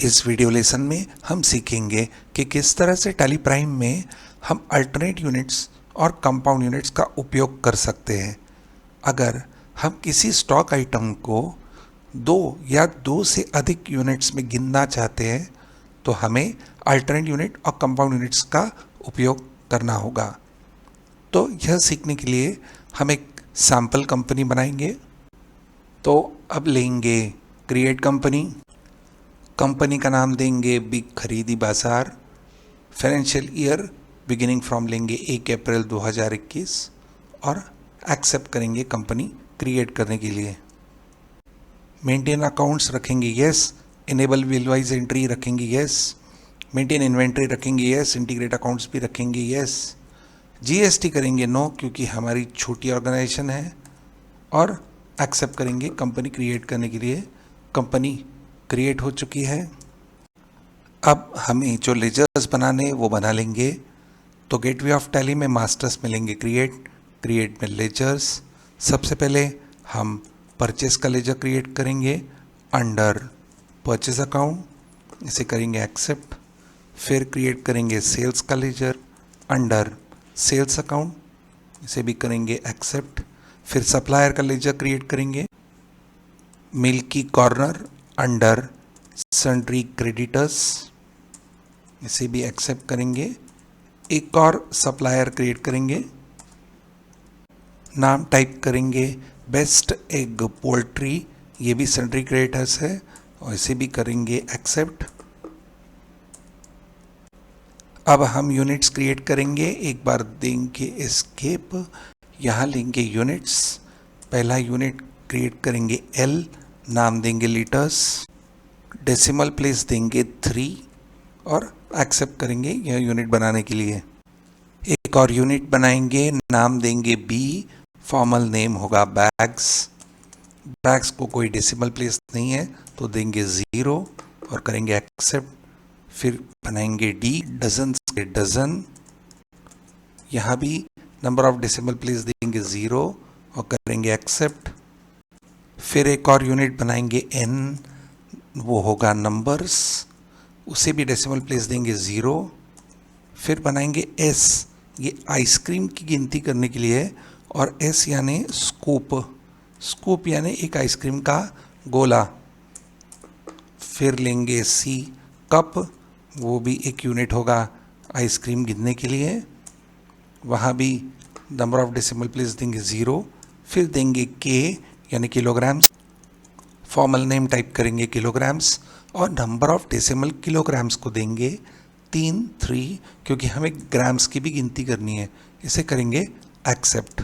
इस video lesson में हम सीखेंगे कि किस तरह से टैली प्राइम में हम अल्टरनेट यूनिट्स और कंपाउंड यूनिट्स का उपयोग कर सकते हैं। अगर हम किसी स्टॉक आइटम को दो या दो से अधिक यूनिट्स में गिनना चाहते हैं तो हमें अल्टरनेट यूनिट और कंपाउंड यूनिट्स का उपयोग करना होगा। तो यह सीखने के लिए हम एक सैम्पल कंपनी बनाएंगे। तो अब लेंगे क्रिएट कंपनी, कंपनी का नाम देंगे बिग खरीदी बाजार, फाइनेंशियल ईयर बिगिनिंग फ्रॉम लेंगे 1 अप्रैल 2021 और एक्सेप्ट करेंगे कंपनी क्रिएट करने के लिए। मेंटेन अकाउंट्स रखेंगे yes, enable bill wise entry रखेंगे यस, मेंटेन इन्वेंट्री रखेंगे यस, इंटीग्रेट अकाउंट्स भी रखेंगे यस, जीएसटी करेंगे नो क्योंकि हमारी छोटी ऑर्गेनाइजेशन है और एक्सेप्ट करेंगे कंपनी क्रिएट करने के लिए। कंपनी क्रिएट हो चुकी है। अब हमें जो लेजर्स बनाने वो बना लेंगे। तो गेटवे ऑफ टैली में मास्टर्स में लेंगे क्रिएट में लेजर्स। सबसे पहले हम परचेस का लेजर क्रिएट करेंगे अंडर परचेस अकाउंट, इसे करेंगे एक्सेप्ट। फिर क्रिएट करेंगे सेल्स का लेजर अंडर सेल्स अकाउंट, इसे भी करेंगे एक्सेप्ट। फिर सप्लायर का लेजर क्रिएट करेंगे milky corner under sundry creditors, इसे भी एक्सेप्ट करेंगे। एक और सप्लायर क्रिएट करेंगे, नाम टाइप करेंगे बेस्ट एग पोल्ट्री, ये भी सन्ड्री क्रेडिटर्स है और इसे भी करेंगे एक्सेप्ट। अब हम यूनिट्स क्रिएट करेंगे, एक बार देंगे एस्केप, यहाँ लेंगे यूनिट्स। पहला यूनिट क्रिएट करेंगे एल, नाम देंगे लीटर्स, डेसिमल प्लेस देंगे 3 और एक्सेप्ट करेंगे यह यूनिट बनाने के लिए। एक और यूनिट बनाएंगे, नाम देंगे बी, फॉर्मल नेम होगा बैग्स को कोई डेसिमल प्लेस नहीं है तो देंगे 0 और करेंगे एक्सेप्ट। फिर बनाएंगे डी, डजन के डजन, यहाँ भी नंबर ऑफ डेसिमल प्लेस देंगे 0 और करेंगे एक्सेप्ट। फिर एक और यूनिट बनाएंगे एन, वो होगा नंबर्स, उसे भी डेसिमल प्लेस देंगे 0। फिर बनाएंगे एस, ये आइसक्रीम की गिनती करने के लिए, और एस यानी स्कूप यानी एक आइसक्रीम का गोला। फिर लेंगे सी कप, वो भी एक यूनिट होगा आइसक्रीम गिनने के लिए, वहाँ भी नंबर ऑफ डेसिमल प्लेस देंगे 0। फिर देंगे के यानी किलोग्राम्स, फॉर्मल नेम टाइप करेंगे किलोग्राम्स और नंबर ऑफ डेसिमल किलोग्राम्स को देंगे 3 क्योंकि हमें ग्राम्स की भी गिनती करनी है, इसे करेंगे एक्सेप्ट।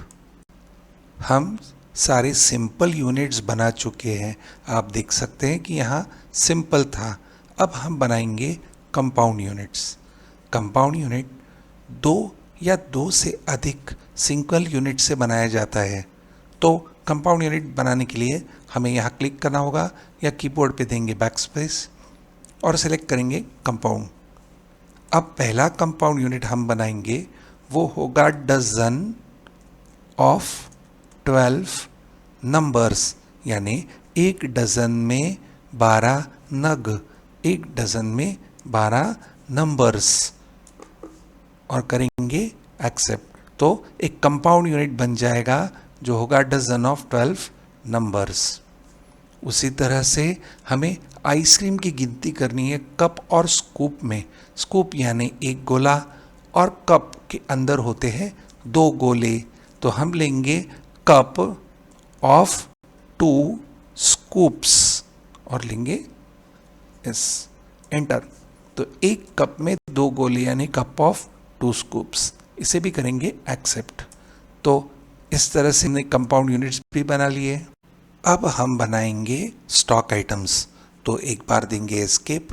हम सारे सिंपल यूनिट्स बना चुके हैं, आप देख सकते हैं कि यहाँ सिंपल था। अब हम बनाएंगे कंपाउंड यूनिट्स। कंपाउंड यूनिट 2 या 2 से अधिक सिंगल यूनिट से बनाया जाता है। तो कंपाउंड यूनिट बनाने के लिए हमें यहाँ क्लिक करना होगा या कीबोर्ड पे देंगे बैकस्पेस और सेलेक्ट करेंगे कंपाउंड। अब पहला कंपाउंड यूनिट हम बनाएंगे वो होगा डजन ऑफ 12 नंबर्स, यानी एक डजन में 12 नग, एक डजन में 12 नंबर्स और करेंगे एक्सेप्ट। तो एक कंपाउंड यूनिट बन जाएगा जो होगा डजन ऑफ 12 नंबर्स। उसी तरह से हमें आइसक्रीम की गिनती करनी है कप और स्कूप में। स्कूप यानी एक गोला और कप के अंदर होते हैं 2 गोले, तो हम लेंगे कप ऑफ 2 स्कूप्स और लेंगे एंटर। तो एक कप में 2 गोले यानी कप ऑफ 2 स्कूप्स, इसे भी करेंगे एक्सेप्ट। तो इस तरह से हमने कंपाउंड यूनिट्स भी बना लिए। अब हम बनाएंगे स्टॉक आइटम्स। तो एक बार देंगे एस्केप,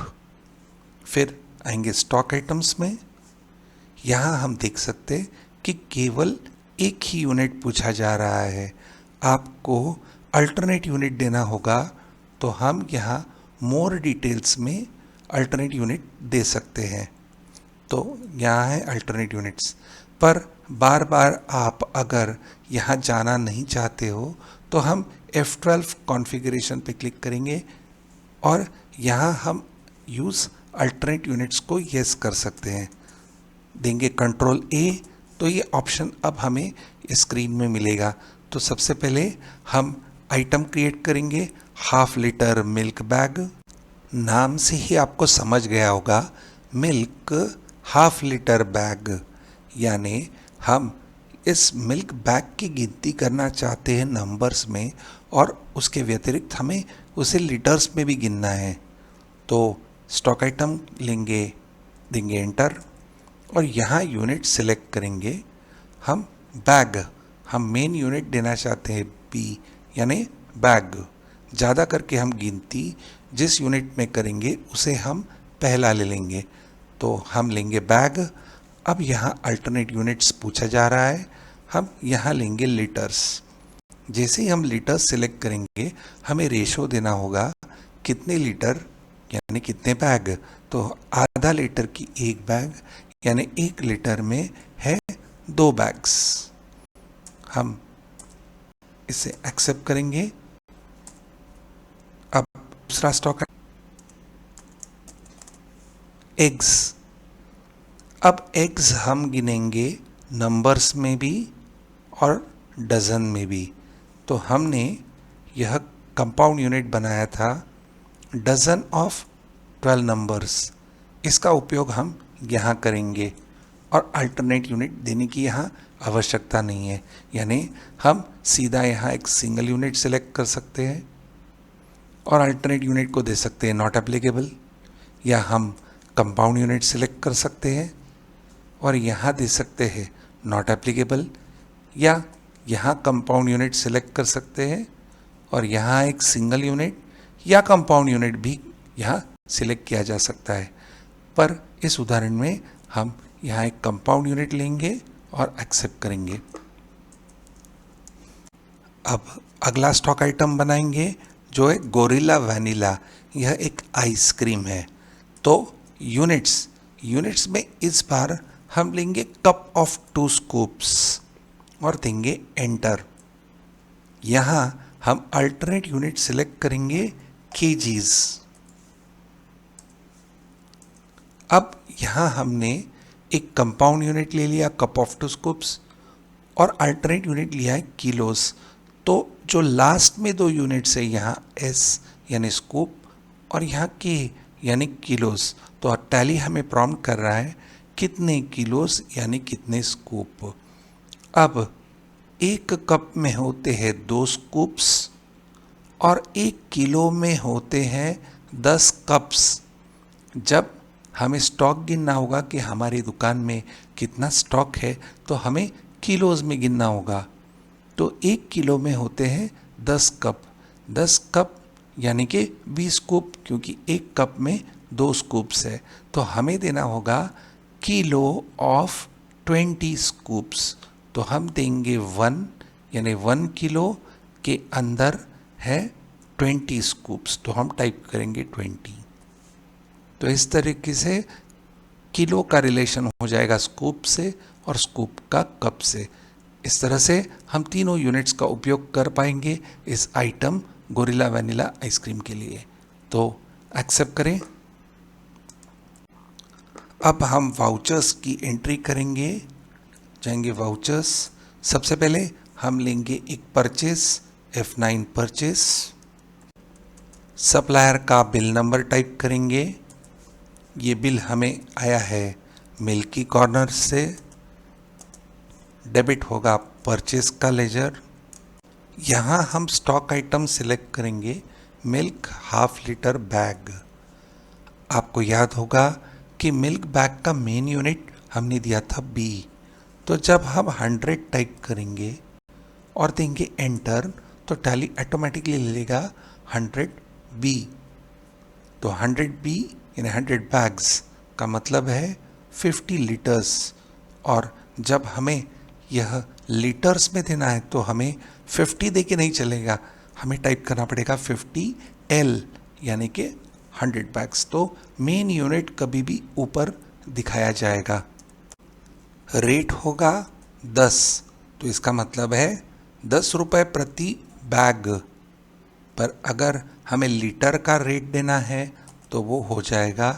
फिर आएंगे स्टॉक आइटम्स में। यहाँ हम देख सकते हैं कि केवल एक ही यूनिट पूछा जा रहा है, आपको अल्टरनेट यूनिट देना होगा तो हम यहाँ मोर डिटेल्स में अल्टरनेट यूनिट दे सकते हैं। तो यहाँ है अल्टरनेट यूनिट्स, पर बार बार आप अगर यहाँ जाना नहीं चाहते हो तो हम F12 कॉन्फ़िगरेशन पे क्लिक करेंगे और यहाँ हम यूज़ अल्टरनेट यूनिट्स को यस कर सकते हैं। देंगे कंट्रोल ए तो ये ऑप्शन अब हमें स्क्रीन में मिलेगा। तो सबसे पहले हम आइटम क्रिएट करेंगे, हाफ लीटर मिल्क बैग। नाम से ही आपको समझ गया होगा, मिल्क हाफ लीटर बैग, यानी हम इस मिल्क बैग की गिनती करना चाहते हैं नंबर्स में, और उसके व्यतिरिक्त हमें उसे लीटर्स में भी गिनना है। तो स्टॉक आइटम लेंगे, देंगे एंटर, और यहाँ यूनिट सिलेक्ट करेंगे। हम बैग, हम मेन यूनिट देना चाहते हैं बी, यानी बैग। ज़्यादा करके हम गिनती जिस यूनिट में करेंगे उसे हम पहला ले लेंगे। तो हम लेंगे बैग। अब यहाँ अल्टरनेट यूनिट्स पूछा जा रहा है, हम यहाँ लेंगे लीटर्स। जैसे ही हम लीटर्स सिलेक्ट करेंगे हमें रेशो देना होगा, कितने लीटर यानी कितने बैग। तो आधा लीटर की एक बैग, यानी 1 लीटर में है 2 बैग्स। हम इसे एक्सेप्ट करेंगे। अब दूसरा स्टॉक है एग्स। अब एग्स हम गिनेंगे नंबर्स में भी और डजन में भी। तो हमने यह कंपाउंड यूनिट बनाया था डजन ऑफ 12 नंबर्स। इसका उपयोग हम यहाँ करेंगे और अल्टरनेट यूनिट देने की यहाँ आवश्यकता नहीं है, यानी हम सीधा यहाँ एक सिंगल यूनिट सेलेक्ट कर सकते हैं और अल्टरनेट यूनिट को दे सकते हैं नॉट एप्लीकेबल, या हम कंपाउंड यूनिट सेलेक्ट कर सकते हैं और यहाँ दे सकते हैं नॉट एप्लीकेबल, या यहाँ कंपाउंड यूनिट सेलेक्ट कर सकते हैं और यहाँ एक सिंगल यूनिट या कंपाउंड यूनिट भी यहाँ सिलेक्ट किया जा सकता है। पर इस उदाहरण में हम यहाँ एक कंपाउंड यूनिट लेंगे और एक्सेप्ट करेंगे। अब अगला स्टॉक आइटम बनाएंगे जो है गोरिल्ला वैनिला। यह एक आइसक्रीम है। तो यूनिट्स में इस बार हम लेंगे कप ऑफ 2 स्कूप्स और देंगे एंटर। यहाँ हम अल्टरनेट यूनिट सिलेक्ट करेंगे केजीज। अब यहाँ हमने एक कंपाउंड यूनिट ले लिया कप ऑफ 2 स्कूप्स और अल्टरनेट यूनिट लिया है किलोस। तो जो लास्ट में 2 यूनिट्स है यहाँ एस यानी स्कूप और यहाँ के यानी किलोस। तो टैली हमें प्रॉम्प्ट कर रहा है कितने किलोस यानी कितने स्कूप। अब 1 कप में होते हैं 2 स्कूप्स और 1 किलो में होते हैं 10 कप्स। जब हमें स्टॉक गिनना होगा कि हमारी दुकान में कितना स्टॉक है तो हमें किलोज में गिनना होगा। तो 1 किलो में होते हैं 10 कप। 10 कप यानी कि 20 स्कूप, क्योंकि 1 कप में 2 स्कूप्स है। तो हमें देना होगा किलो ऑफ 20 स्कूप्स। तो हम देंगे 1 यानी 1 किलो के अंदर है 20 स्कूप्स। तो हम टाइप करेंगे 20। तो इस तरीके से किलो का रिलेशन हो जाएगा स्कूप से और स्कूप का कप से। इस तरह से हम तीनों यूनिट्स का उपयोग कर पाएंगे इस आइटम गोरिल्ला वैनिला आइसक्रीम के लिए। तो एक्सेप्ट करें। अब हम वाउचर्स की एंट्री करेंगे। जाएंगे वाउचर्स। सबसे पहले हम लेंगे एक परचेस, F9 परचेस। सप्लायर का बिल नंबर टाइप करेंगे। ये बिल हमें आया है मिल्की कॉर्नर से। डेबिट होगा परचेस का लेजर। यहाँ हम स्टॉक आइटम सिलेक्ट करेंगे मिल्क हाफ लीटर बैग। आपको याद होगा कि मिल्क बैग का मेन यूनिट हमने दिया था B। तो जब हम 100 टाइप करेंगे और देंगे एंटर तो टैली ऑटोमेटिकली ले लेगा 100B। तो 100B यानी 100 बैग्स का मतलब है 50 लीटर्स। और जब हमें यह लीटर्स में देना है तो हमें 50 दे के नहीं चलेगा, हमें टाइप करना पड़ेगा 50L यानी कि 100 बैग्स। तो मेन यूनिट कभी भी ऊपर दिखाया जाएगा। रेट होगा 10। तो इसका मतलब है 10 रुपये प्रति बैग। पर अगर हमें लीटर का रेट देना है तो वो हो जाएगा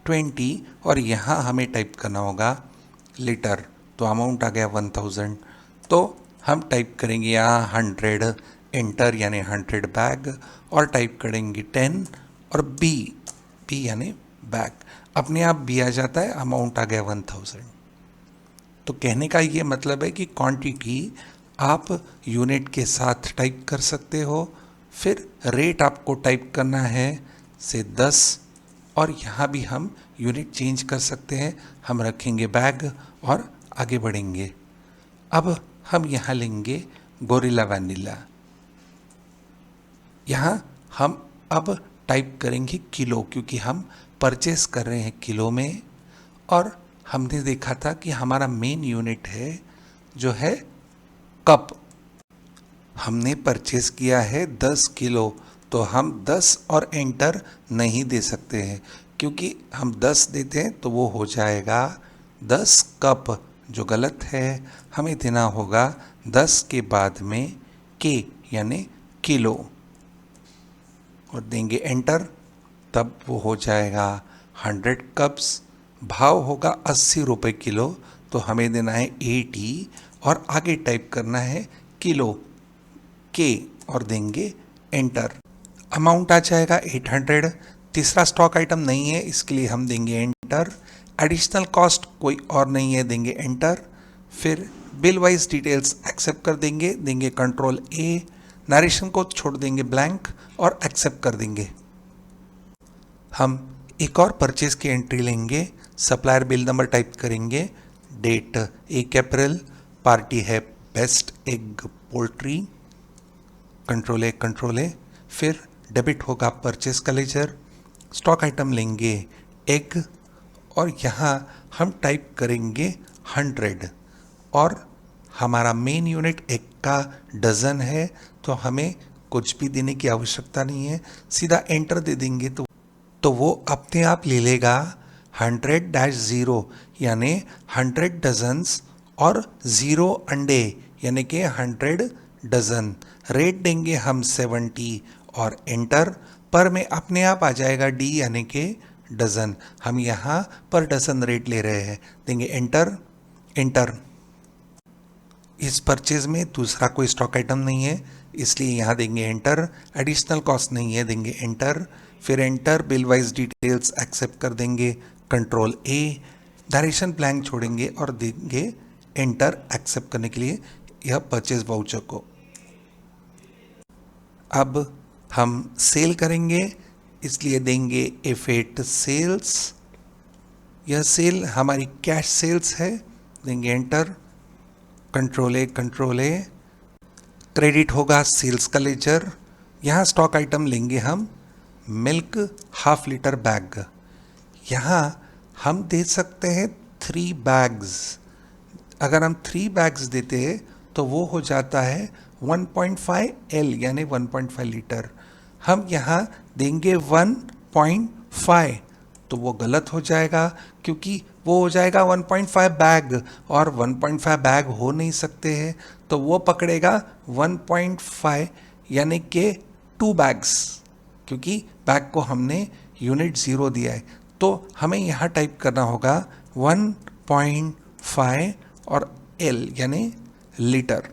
20 और यहाँ हमें टाइप करना होगा लीटर, तो अमाउंट आ गया 1000। तो हम टाइप करेंगे यहाँ 100 एंटर यानी 100 बैग और टाइप करेंगे 10 और बी यानी बैग, अपने आप बी आ जाता है, अमाउंट आ गया 1000। तो कहने का ये मतलब है कि क्वांटिटी आप यूनिट के साथ टाइप कर सकते हो, फिर रेट आपको टाइप करना है से 10 और यहाँ भी हम यूनिट चेंज कर सकते हैं, हम रखेंगे बैग और आगे बढ़ेंगे। अब हम यहाँ लेंगे गोरिल्ला वैनिला, यहाँ हम अब टाइप करेंगे किलो क्योंकि हम परचेस कर रहे हैं किलो में, और हमने देखा था कि हमारा मेन यूनिट है जो है कप, हमने परचेस किया है 10 किलो, तो हम 10 और एंटर नहीं दे सकते हैं क्योंकि हम 10 देते हैं तो वो हो जाएगा 10 कप, जो गलत है। हमें देना होगा 10 के बाद में के यानी किलो और देंगे एंटर, तब वो हो जाएगा 100 कप्स। भाव होगा 80 रुपये किलो, तो हमें देना है 80 और आगे टाइप करना है किलो के और देंगे एंटर, अमाउंट आ जाएगा 800। तीसरा स्टॉक आइटम नहीं है इसके लिए हम देंगे एंटर, एडिशनल कॉस्ट कोई और नहीं है, देंगे एंटर। फिर बिल वाइज डिटेल्स एक्सेप्ट कर देंगे, देंगे कंट्रोल ए, नरेशन को छोड़ देंगे ब्लैंक और एक्सेप्ट कर देंगे। हम एक और परचेज की एंट्री लेंगे, सप्लायर बिल नंबर टाइप करेंगे, डेट 1 अप्रैल, पार्टी है बेस्ट एग पोल्ट्री, कंट्रोल ए, फिर डेबिट होगा परचेज का लेजर, स्टॉक आइटम लेंगे एग और यहाँ हम टाइप करेंगे 100 और हमारा मेन यूनिट एग का डज़न है, तो हमें कुछ भी देने की आवश्यकता नहीं है, सीधा एंटर दे देंगे तो वो अपने आप ले लेगा 100-0 यानी 100 डजन्स और 0 अंडे यानी कि 100 डज़न। रेट देंगे हम 70 और एंटर, पर में अपने आप आ जाएगा डी यानी कि डज़न, हम यहाँ पर डज़न रेट ले रहे हैं, देंगे एंटर। इस परचेज में दूसरा कोई स्टॉक आइटम नहीं है इसलिए यहाँ देंगे एंटर, एडिशनल कॉस्ट नहीं है, देंगे एंटर। फिर enter bill wise details accept कर देंगे, कंट्रोल ए, डायरेक्शन ब्लैंक छोड़ेंगे और देंगे एंटर एक्सेप्ट करने के लिए यह परचेज वाउचर को। अब हम सेल करेंगे इसलिए देंगे F8 सेल्स, यह सेल हमारी कैश सेल्स है, देंगे एंटर, कंट्रोल ए, क्रेडिट होगा सेल्स का लेजर। यहाँ स्टॉक आइटम लेंगे हम मिल्क हाफ लीटर बैग, यहाँ हम दे सकते हैं 3 बैग्स, अगर हम 3 बैग्स देते हैं तो वो हो जाता है 1.5 L यानी 1.5 लीटर, हम यहाँ देंगे 1.5 तो वो गलत हो जाएगा क्योंकि वो हो जाएगा 1.5 बैग और 1.5 बैग हो नहीं सकते हैं, तो वो पकड़ेगा 1.5 यानी कि 2 बैग्स, क्योंकि बैग को हमने यूनिट 0 दिया है, तो हमें यहाँ टाइप करना होगा 1.5 और L यानी लीटर।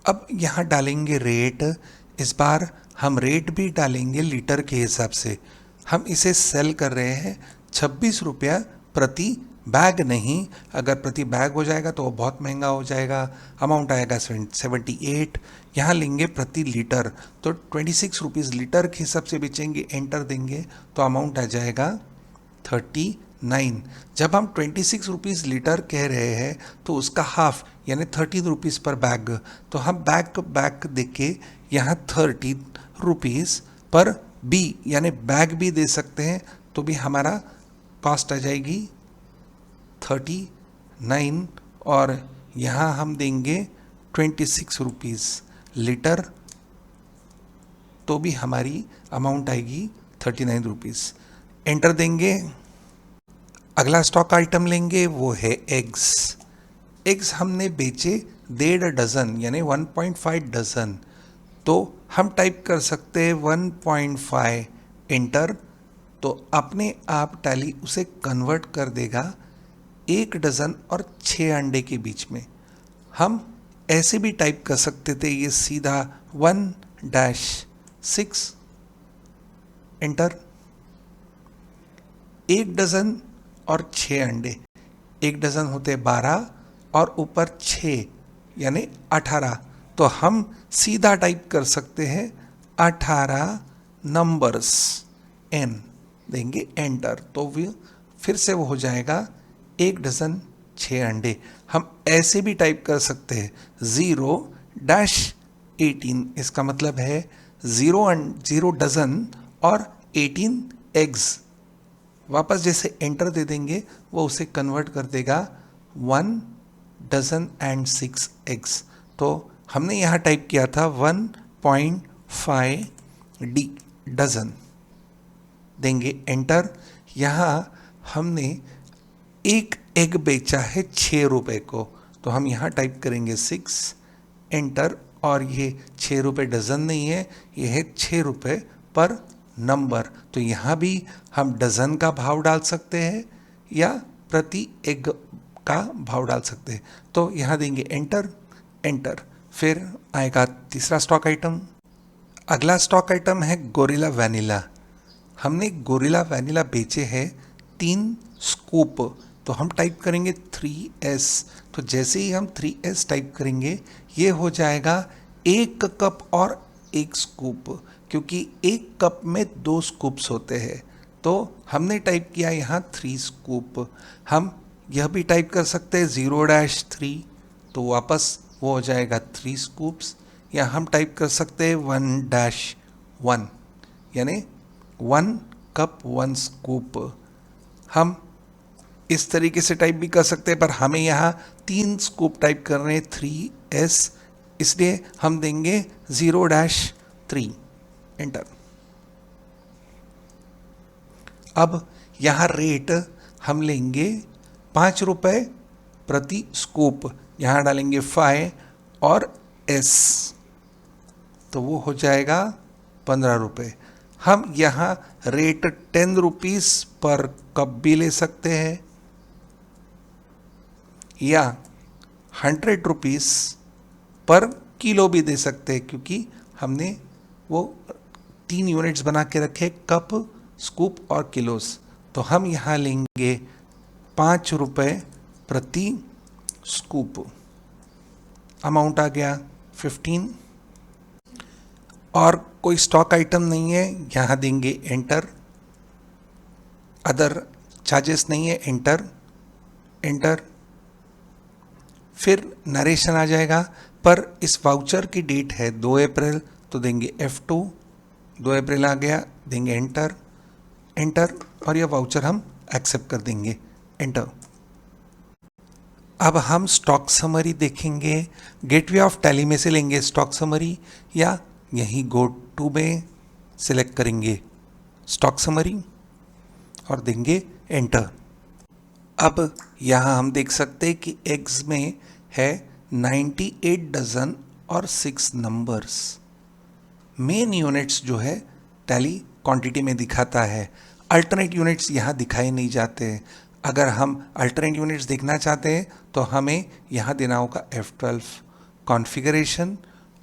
अब यहाँ डालेंगे रेट, इस बार हम रेट भी डालेंगे लीटर के हिसाब से, हम इसे सेल कर रहे हैं 26 रुपया प्रति बैग नहीं, अगर प्रति बैग हो जाएगा तो वो बहुत महंगा हो जाएगा, अमाउंट आएगा 78। यहाँ लेंगे प्रति लीटर तो 26 रुपीज़ लीटर के हिसाब से बेचेंगे, एंटर देंगे तो अमाउंट आ जाएगा 39। जब हम 26 रुपीज़ लीटर कह रहे हैं तो उसका हाफ यानी 30 रुपीज़ पर बैग, तो हम बैग दे के यहाँ 30 रुपीज़ पर बी यानी बैग भी दे सकते हैं, तो भी हमारा कॉस्ट आ जाएगी 39 और यहाँ हम देंगे 26 रुपीज़ लीटर, तो भी हमारी अमाउंट आएगी 39 रुपीज़, एंटर देंगे। अगला स्टॉक आइटम लेंगे वो है एग्स हमने बेचे 1.5 डज़न यानी 1.5 डज़न, तो हम टाइप कर सकते हैं 1.5 एंटर, तो अपने आप टैली उसे कन्वर्ट कर देगा 1 डजन और 6 अंडे के बीच में। हम ऐसे भी टाइप कर सकते थे, ये सीधा 1-6 एंटर। 1 डजन और 6 अंडे, 1 डजन होते 12 और ऊपर 6 यानी 18, तो हम सीधा टाइप कर सकते हैं 18 नंबर्स n, देंगे एंटर, तो फिर से वो हो जाएगा 1 डजन 6 अंडे। हम ऐसे भी टाइप कर सकते हैं 0-18, इसका मतलब है 0 डजन और 18 एग्स। वापस जैसे एंटर दे देंगे वो उसे कन्वर्ट कर देगा 1 डजन एंड 6 एग्स। तो हमने यहाँ टाइप किया था 1.5 डजन, देंगे एंटर। यहाँ हमने एक एग बेचा है 6 रुपए को, तो हम यहाँ टाइप करेंगे 6 एंटर, और ये 6 रुपये डजन नहीं है, ये है 6 रुपये पर नंबर। तो यहाँ भी हम डजन का भाव डाल सकते हैं या प्रति एग का भाव डाल सकते हैं। तो यहाँ देंगे एंटर एंटर। फिर आएगा तीसरा स्टॉक आइटम। अगला स्टॉक आइटम है गोरिल्ला वैनिला। हमने गोरिल्ला वैनिला बेचे हैं 3 स्कूप, तो हम टाइप करेंगे 3s। तो जैसे ही हम 3s टाइप करेंगे ये हो जाएगा 1 कप और 1 स्कूप, क्योंकि 1 कप में 2 स्कूप्स होते हैं। तो हमने टाइप किया यहाँ 3 स्कूप। हम यह भी टाइप कर सकते हैं 0-3, तो वापस वो हो जाएगा 3 स्कूप्स, या हम टाइप कर सकते हैं 1-1, यानी 1 कप 1 स्कूप। हम इस तरीके से टाइप भी कर सकते हैं, पर हमें यहाँ 3 स्कूप टाइप कर रहे हैं 3s, इसलिए हम देंगे 0-3 एंटर। अब यहाँ रेट हम लेंगे 5 रुपये प्रति स्कूप, यहाँ डालेंगे 5 और s, तो वो हो जाएगा 15 रुपये। हम यहाँ रेट 10 रुपीज़ पर कप भी ले सकते हैं या 100 रुपीज़ पर किलो भी दे सकते हैं, क्योंकि हमने वो 3 यूनिट्स बना के रखे, कप, स्कूप और किलोस। तो हम यहाँ लेंगे 5 रुपये प्रति स्कूप, अमाउंट आ गया 15। और कोई स्टॉक आइटम नहीं है, यहाँ देंगे एंटर। अदर चार्जेस नहीं है, एंटर एंटर। फिर नरेशन आ जाएगा, पर इस वाउचर की डेट है 2 अप्रैल, तो देंगे F2। 2 अप्रैल आ गया, देंगे एंटर एंटर, और यह वाउचर हम एक्सेप्ट कर देंगे, एंटर। अब हम स्टॉक समरी देखेंगे। गेटवे ऑफ टैली में से लेंगे स्टॉक समरी, या यहीं गो टू में सिलेक्ट करेंगे स्टॉक समरी और देंगे एंटर। अब यहाँ हम देख सकते हैं कि एग्स में है 98 डजन और 6 नंबर्स। मेन यूनिट्स जो है टैली क्वांटिटी में दिखाता है, अल्टरनेट यूनिट्स यहाँ दिखाए नहीं जाते हैं। अगर हम अल्टरनेट यूनिट्स देखना चाहते हैं तो हमें यहाँ देना होगा F12 कॉन्फ़िगरेशन,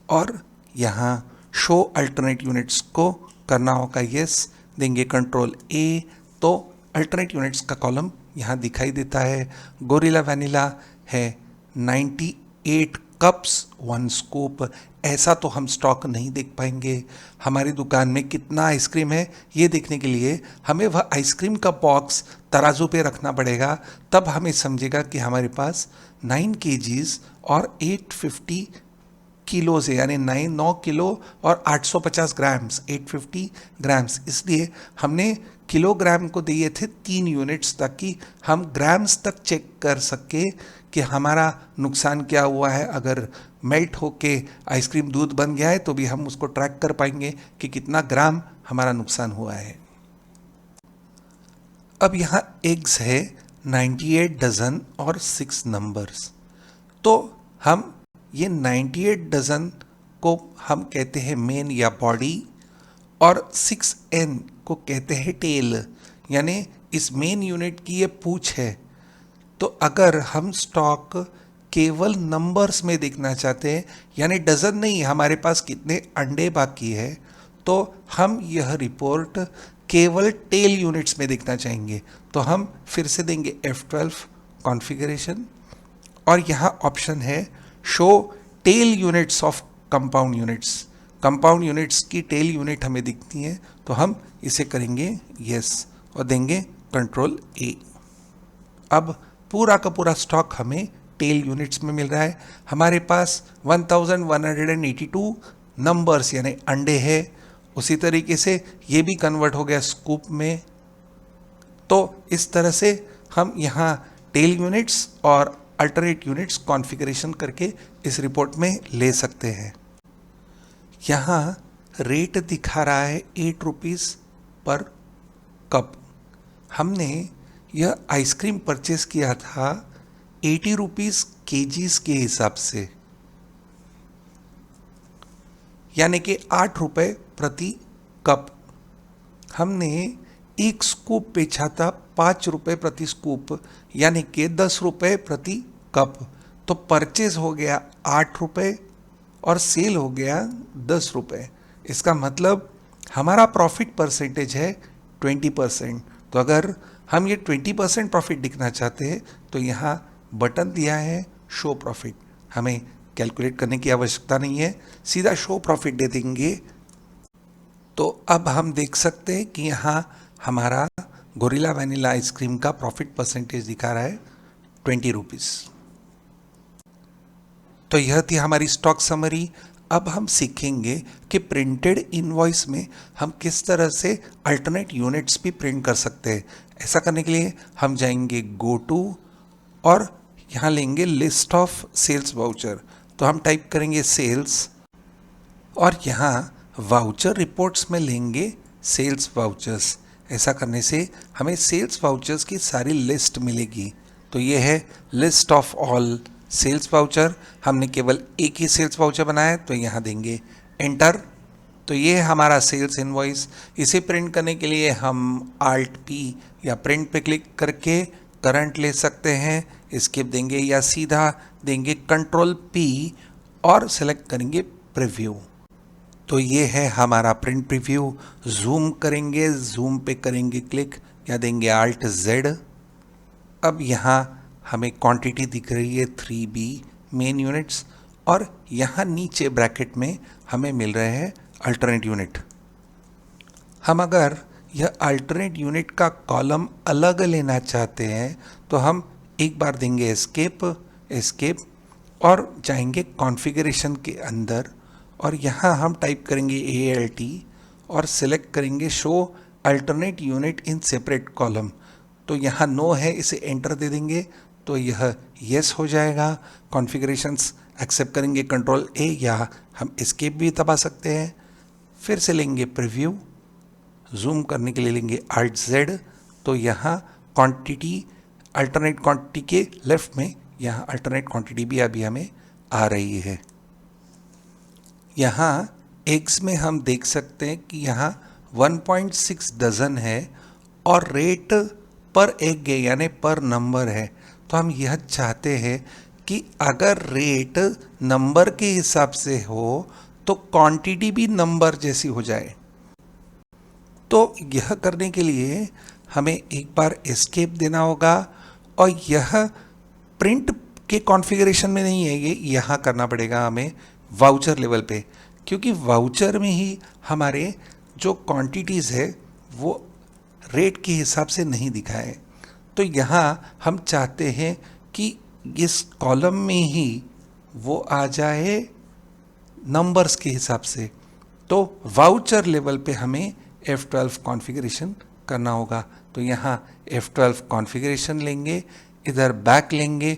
और यहाँ शो अल्टरनेट यूनिट्स को करना होगा यस, देंगे कंट्रोल A, तो अल्टरनेट यूनिट्स का कॉलम यहाँ दिखाई देता है। गोरिल्ला वैनिला है 98 कप्स 1 स्कूप। ऐसा तो हम स्टॉक नहीं देख पाएंगे। हमारी दुकान में कितना आइसक्रीम है ये देखने के लिए हमें वह आइसक्रीम का बॉक्स तराजू पे रखना पड़ेगा, तब हमें समझेगा कि हमारे पास 9 kgs और 850 किलोज है, यानी 9 किलो और 850 ग्राम्स, 850 ग्राम्स। इसलिए हमने किलोग्राम को दिए थे 3 यूनिट्स, ताकि हम ग्राम्स तक चेक कर सके कि हमारा नुकसान क्या हुआ है। अगर मेल्ट होके आइसक्रीम दूध बन गया है तो भी हम उसको ट्रैक कर पाएंगे कि कितना ग्राम हमारा नुकसान हुआ है। अब यहाँ एग्स है 98 डजन और 6 नंबर्स, तो हम ये 98 डजन को हम कहते हैं मेन या बॉडी, और 6N को कहते हैं टेल, यानी इस मेन यूनिट की ये पूंछ है। तो अगर हम स्टॉक केवल नंबर्स में देखना चाहते हैं, यानी डजन नहीं, हमारे पास कितने अंडे बाकी है, तो हम यह रिपोर्ट केवल टेल यूनिट्स में देखना चाहेंगे। तो हम फिर से देंगे F12 कॉन्फ़िगरेशन, और यहाँ ऑप्शन है show tail units of compound units. Compound units की टेल यूनिट हमें दिखती है, तो हम इसे करेंगे यस और देंगे कंट्रोल A। अब पूरा का पूरा स्टॉक हमें टेल यूनिट्स में मिल रहा है। हमारे पास 1182 नंबर्स यानी अंडे है। उसी तरीके से ये भी कन्वर्ट हो गया स्कूप में। तो इस तरह से हम यहाँ टेल यूनिट्स और अल्टरनेट यूनिट्स कॉन्फ़िगरेशन करके इस रिपोर्ट में ले सकते हैं। यहाँ रेट दिखा रहा है 8 रुपीज़ पर कप। हमने यह आइसक्रीम परचेस किया था 80 रुपीज़ केजीज के हिसाब से, यानी कि 8 रुपये प्रति कप। हमने एक स्कूप बेचा था 5 रुपये प्रति स्कूप, यानी कि 10 रुपये प्रति कप। तो परचेज हो गया 8 रुपये और सेल हो गया 10 रुपये। इसका मतलब हमारा प्रॉफिट परसेंटेज है 20%। तो अगर हम ये 20% प्रॉफिट दिखना चाहते हैं तो यहाँ बटन दिया है शो प्रॉफिट। हमें कैलकुलेट करने की आवश्यकता नहीं है, सीधा शो प्रॉफिट दे देंगे। तो अब हम देख सकते हैं कि यहाँ हमारा गोरिल्ला वैनिला आइसक्रीम का प्रॉफिट परसेंटेज दिखा रहा है 20 रुपीज़। तो यह थी हमारी स्टॉक समरी। अब हम सीखेंगे कि प्रिंटेड इनवॉइस में हम किस तरह से अल्टरनेट यूनिट्स भी प्रिंट कर सकते हैं। ऐसा करने के लिए हम जाएंगे गो टू और यहाँ लेंगे लिस्ट ऑफ सेल्स वाउचर। तो हम टाइप करेंगे सेल्स और यहाँ वाउचर रिपोर्ट्स में लेंगे सेल्स वाउचर्स। ऐसा करने से हमें सेल्स वाउचर्स की सारी लिस्ट मिलेगी। तो ये है list of all sales voucher. हमने केवल एक ही सेल्स वाउचर बनाया है, तो यहाँ देंगे एंटर। तो ये है हमारा सेल्स इनवॉइस। इसे प्रिंट करने के लिए हम Alt P या प्रिंट पे क्लिक करके करंट ले सकते हैं, स्किप देंगे या सीधा देंगे कंट्रोल P और सेलेक्ट करेंगे प्रीव्यू। तो ये है हमारा प्रिंट प्रीव्यू। जूम करेंगे, जूम पे करेंगे क्लिक या देंगे Alt Z। अब यहाँ हमें क्वांटिटी दिख रही है 3B मेन यूनिट्स, और यहाँ नीचे ब्रैकेट में हमें मिल रहे हैं अल्टरनेट यूनिट। हम अगर यह अल्टरनेट यूनिट का कॉलम अलग लेना चाहते हैं तो हम एक बार देंगे एस्केप और जाएंगे कॉन्फ़िगरेशन के अंदर, और यहाँ हम टाइप करेंगे ALT और सिलेक्ट करेंगे show alternate unit in separate column. तो यहाँ नो है, इसे एंटर दे देंगे तो यह यस हो जाएगा। कॉन्फ़िगरेशंस एक्सेप्ट करेंगे कंट्रोल A, या हम एस्केप भी दबा सकते हैं। फिर से लेंगे प्रीव्यू, जूम करने के लिए लेंगे Alt Z। तो यहाँ क्वांटिटी अल्टरनेट क्वांटिटी के लेफ्ट में यहाँ अल्टरनेट क्वांटिटी भी अभी हमें आ रही है। यहाँ एग्स में हम देख सकते हैं कि यहाँ 1.6 डजन है और रेट पर एग है, यानी पर नंबर है। तो हम यह चाहते हैं कि अगर रेट नंबर के हिसाब से हो तो क्वांटिटी भी नंबर जैसी हो जाए। तो यह करने के लिए हमें एक बार एस्केप देना होगा, और यह प्रिंट के कॉन्फ़िगरेशन में नहीं है, ये यहाँ करना पड़ेगा हमें वाउचर लेवल पे, क्योंकि वाउचर में ही हमारे जो क्वांटिटीज़ है वो रेट के हिसाब से नहीं दिखाए। तो यहाँ हम चाहते हैं कि इस कॉलम में ही वो आ जाए नंबर्स के हिसाब से। तो वाउचर लेवल पे हमें F12 कॉन्फ़िगरेशन करना होगा। तो यहाँ F12 कॉन्फ़िगरेशन लेंगे, इधर बैक लेंगे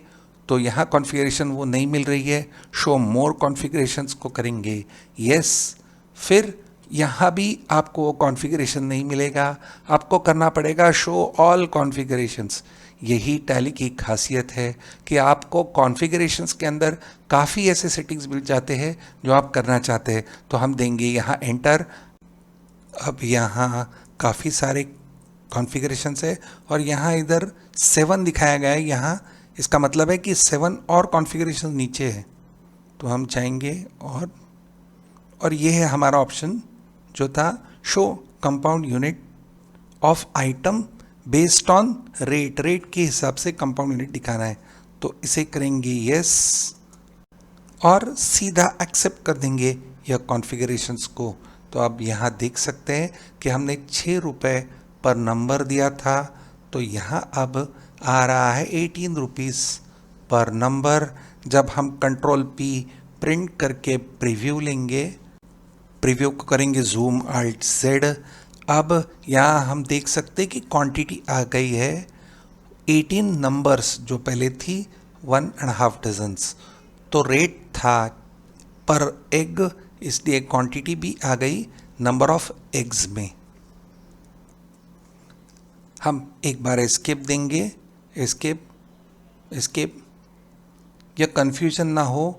तो यहाँ कॉन्फ़िगरेशन वो नहीं मिल रही है, शो मोर कॉन्फ़िगरेशंस को करेंगे यस। फिर यहाँ भी आपको कॉन्फ़िगरेशन नहीं मिलेगा, आपको करना पड़ेगा शो ऑल कॉन्फ़िगरेशंस। यही टैली की खासियत है कि आपको कॉन्फ़िगरेशंस के अंदर काफ़ी ऐसे सेटिंग्स मिल जाते हैं जो आप करना चाहते हैं। तो हम देंगे यहाँ एंटर। अब यहाँ काफ़ी सारे कॉन्फ़िगरेशंस है और यहाँ इधर 7 दिखाया गया है। यहाँ इसका मतलब है कि 7 और कॉन्फ़िगरेशन नीचे है। तो हम जाएंगे और ये है हमारा ऑप्शन जो था show compound unit of item based on rate. Rate के हिसाब से कंपाउंड यूनिट दिखाना है। तो इसे करेंगे यस और सीधा एक्सेप्ट कर देंगे यह कॉन्फ़िगरेशंस को। तो आप यहाँ देख सकते हैं कि हमने 6 रुपये पर नंबर दिया था, तो यहाँ अब आ रहा है 18 रुपीज़ पर नंबर। जब हम कंट्रोल P प्रिंट करके प्रीव्यू लेंगे, प्रीव्यू को करेंगे जूम Alt Z। अब यहाँ हम देख सकते हैं कि क्वांटिटी आ गई है 18 नंबर्स, जो पहले थी 1.5 डजन्स। तो रेट था पर एग, इसलिए क्वांटिटी भी आ गई नंबर ऑफ एग्स में। हम एक बार एस्केप देंगे, एस्केप। यह कन्फ्यूजन ना हो,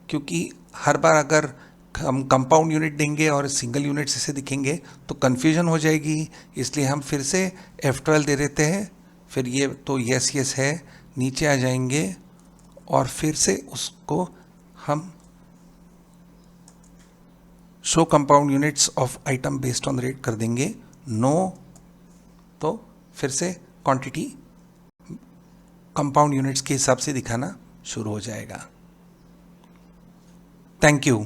क्योंकि हर बार अगर हम कंपाउंड यूनिट देंगे और सिंगल यूनिट से दिखेंगे तो कन्फ्यूजन हो जाएगी, इसलिए हम फिर से F12 दे देते हैं। फिर ये तो यस यस है, नीचे आ जाएंगे और फिर से उसको हम show compound units of item based on rate कर देंगे नो। तो फिर से क्वांटिटी कंपाउंड यूनिट्स के हिसाब से दिखाना शुरू हो जाएगा। Thank you.